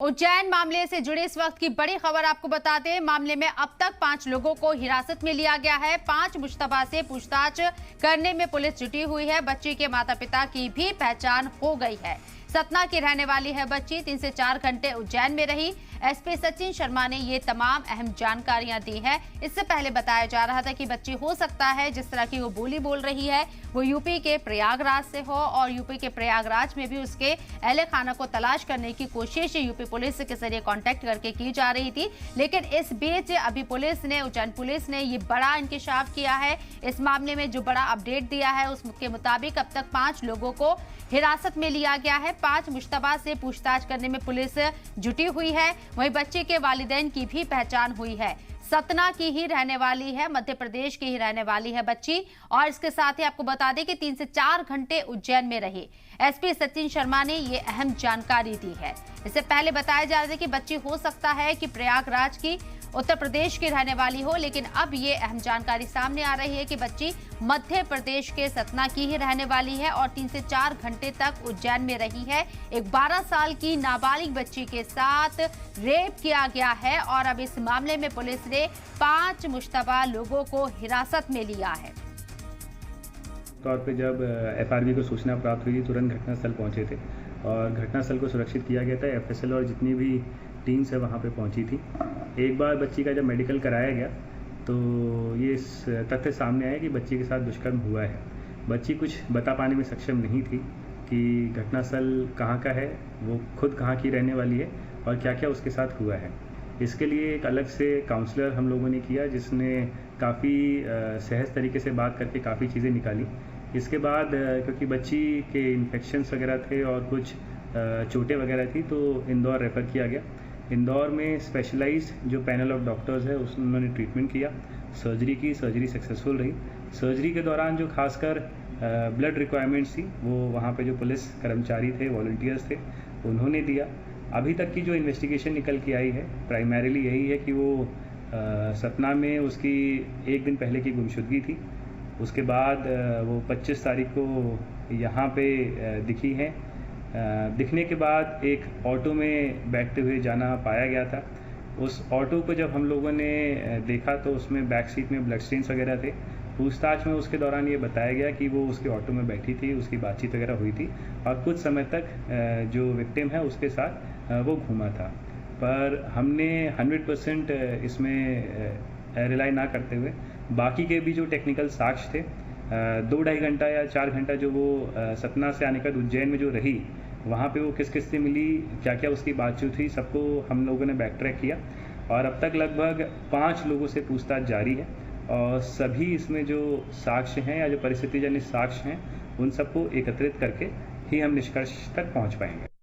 उज्जैन मामले से जुड़े इस वक्त की बड़ी खबर आपको बता दें। मामले में अब तक 5 लोगों को हिरासत में लिया गया है। 5 मुश्तबा से पूछताछ करने में पुलिस जुटी हुई है। बच्ची के माता पिता की भी पहचान हो गई है। सतना की रहने वाली है बच्ची। 3 से 4 घंटे उज्जैन में रही। एसपी सचिन शर्मा ने ये तमाम अहम जानकारियां दी है। इससे पहले बताया जा रहा था कि बच्ची हो सकता है जिस तरह की वो बोली बोल रही है वो यूपी के प्रयागराज से हो और यूपी के प्रयागराज में भी उसके अहले खाना को तलाश करने की कोशिश यूपी पुलिस के जरिए कांटेक्ट करके की जा रही थी। लेकिन इस बीच अभी उज्जैन पुलिस ने ये बड़ा इंकशाफ किया है। इस मामले में जो बड़ा अपडेट दिया है उसके मुताबिक अब तक 5 लोगों को हिरासत में लिया गया है। 5 मुश्तबा से पूछताछ करने में पुलिस जुटी हुई है। वहीं बच्चे के वालिदैन की भी पहचान हुई है। सतना की ही रहने वाली है, मध्य प्रदेश की ही रहने वाली है बच्ची। और इसके साथ ही आपको बता दें कि 3 से 4 घंटे उज्जैन में रही। एसपी सचिन शर्मा ने ये अहम जानकारी दी है। इससे पहले बताया जा रहा था कि बच्ची हो सकता है कि प्रयागराज की उत्तर प्रदेश की रहने वाली हो, लेकिन अब ये अहम जानकारी सामने आ रही है कि बच्ची मध्य प्रदेश के सतना की ही रहने वाली है और 3 से 4 घंटे तक उज्जैन में रही है। एक 12 साल की नाबालिग बच्ची के साथ रेप किया गया है और अब इस मामले में पुलिस ने 5 मुश्तबा लोगों को हिरासत में लिया है। तौर पे जब एफआरबी को सूचना प्राप्त हुई तुरंत घटनास्थल पहुंचे थे और घटनास्थल को सुरक्षित किया गया था। एफएसएल और जितनी भी टीम्स है वहाँ पे पहुंची थी। एक बार बच्ची का जब मेडिकल कराया गया तो ये तथ्य सामने आया कि बच्ची के साथ दुष्कर्म हुआ है। बच्ची कुछ बता पाने में सक्षम नहीं थी कि घटनास्थल कहाँ का है, वो खुद कहाँ की रहने वाली है और क्या क्या उसके साथ हुआ है। इसके लिए एक अलग से काउंसलर हम लोगों ने किया जिसने काफ़ी सहज तरीके से बात करके काफ़ी चीज़ें निकाली। इसके बाद क्योंकि बच्ची के इन्फेक्शंस वगैरह थे और कुछ चोटें वगैरह थी तो इंदौर रेफ़र किया गया। इंदौर में स्पेशलाइज्ड जो पैनल ऑफ डॉक्टर्स है उन्होंने ट्रीटमेंट किया, सर्जरी की, सर्जरी सक्सेसफुल रही। सर्जरी के दौरान जो खासकर ब्लड रिक्वायरमेंट्स थी वो वहाँ पे जो पुलिस कर्मचारी थे, वॉलंटियर्स थे, उन्होंने दिया। अभी तक की जो इन्वेस्टिगेशन निकल के आई है प्राइमरीली यही है कि वो सतना में उसकी 1 दिन पहले की गुमशुदगी थी। उसके बाद वो 25 तारीख को यहाँ पे दिखी हैं। दिखने के बाद एक ऑटो में बैठते हुए जाना पाया गया था। उस ऑटो को जब हम लोगों ने देखा तो उसमें बैक सीट में ब्लड स्टेन्स वगैरह थे। पूछताछ में उसके दौरान ये बताया गया कि वो उसके ऑटो में बैठी थी, उसकी बातचीत वगैरह हुई थी और कुछ समय तक जो विक्टिम है उसके साथ वो घूमा था। पर हमने 100% इसमें रिलाई ना करते हुए बाकी के भी जो टेक्निकल साक्ष्य थे 2-2.5 घंटा या 4 घंटा जो वो सतना से आने का उज्जैन में जो रही वहाँ पे वो किस किस से मिली, क्या क्या उसकी बातचीत हुई, सबको हम लोगों ने बैक ट्रैक किया और अब तक लगभग 5 लोगों से पूछताछ जारी है और सभी इसमें जो साक्ष्य हैं या जो परिस्थितिजन्य साक्ष्य हैं उन सबको एकत्रित करके ही हम निष्कर्ष तक पहुँच पाएंगे।